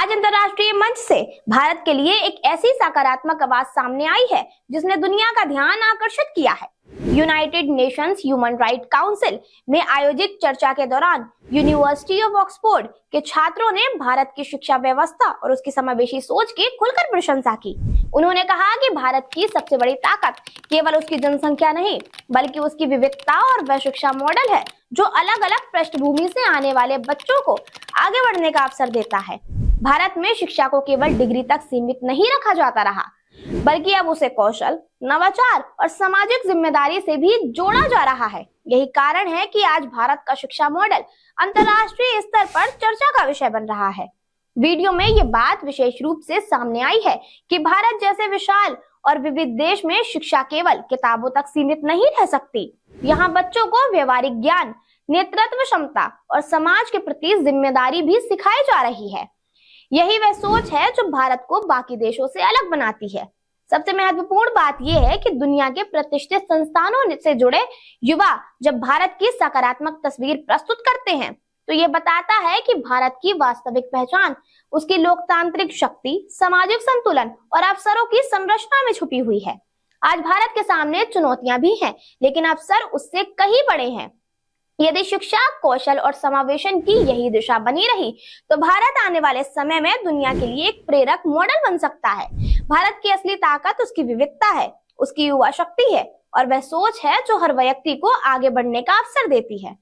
आज अंतर्राष्ट्रीय मंच से भारत के लिए एक ऐसी सकारात्मक आवाज सामने आई है जिसने दुनिया का ध्यान आकर्षित किया है। United Nations human right council में आयोजित चर्चा के दौरान यूनिवर्सिटी ऑफ ऑक्सफोर्ड के छात्रों ने भारत की शिक्षा व्यवस्था और उसकी समावेशी सोच की खुलकर प्रशंसा की। उन्होंने कहा कि भारत की सबसे बड़ी ताकत केवल उसकी जनसंख्या नहीं, बल्कि उसकी विविधता और वह शिक्षा मॉडल है जो अलग अलग पृष्ठभूमि से आने वाले बच्चों को आगे बढ़ने का अवसर देता है। भारत में शिक्षा को केवल डिग्री तक सीमित नहीं रखा जाता रहा, बल्कि अब उसे कौशल, नवाचार और सामाजिक जिम्मेदारी से भी जोड़ा जा रहा है। यही कारण है कि आज भारत का शिक्षा मॉडल अंतर्राष्ट्रीय स्तर पर चर्चा का विषय बन रहा है। वीडियो में ये बात विशेष रूप से सामने आई है कि भारत जैसे विशाल और विविध देश में शिक्षा केवल किताबों तक सीमित नहीं रह सकती। यहाँ बच्चों को व्यवहारिक ज्ञान, नेतृत्व क्षमता और समाज के प्रति जिम्मेदारी भी सिखाई जा रही है। यही वह सोच है जो भारत को बाकी देशों से अलग बनाती है। सबसे महत्वपूर्ण बात यह है कि दुनिया के प्रतिष्ठित संस्थानों से जुड़े युवा जब भारत की सकारात्मक तस्वीर प्रस्तुत करते हैं तो ये बताता है कि भारत की वास्तविक पहचान उसकी लोकतांत्रिक शक्ति, सामाजिक संतुलन और अवसरों की संरचना में छुपी हुई है। आज भारत के सामने चुनौतियां भी हैं, लेकिन अवसर उससे कहीं बड़े हैं। यदि शिक्षा, कौशल और समावेशन की यही दिशा बनी रही तो भारत आने वाले समय में दुनिया के लिए एक प्रेरक मॉडल बन सकता है। भारत की असली ताकत उसकी विविधता है, उसकी युवा शक्ति है और वह सोच है जो हर व्यक्ति को आगे बढ़ने का अवसर देती है।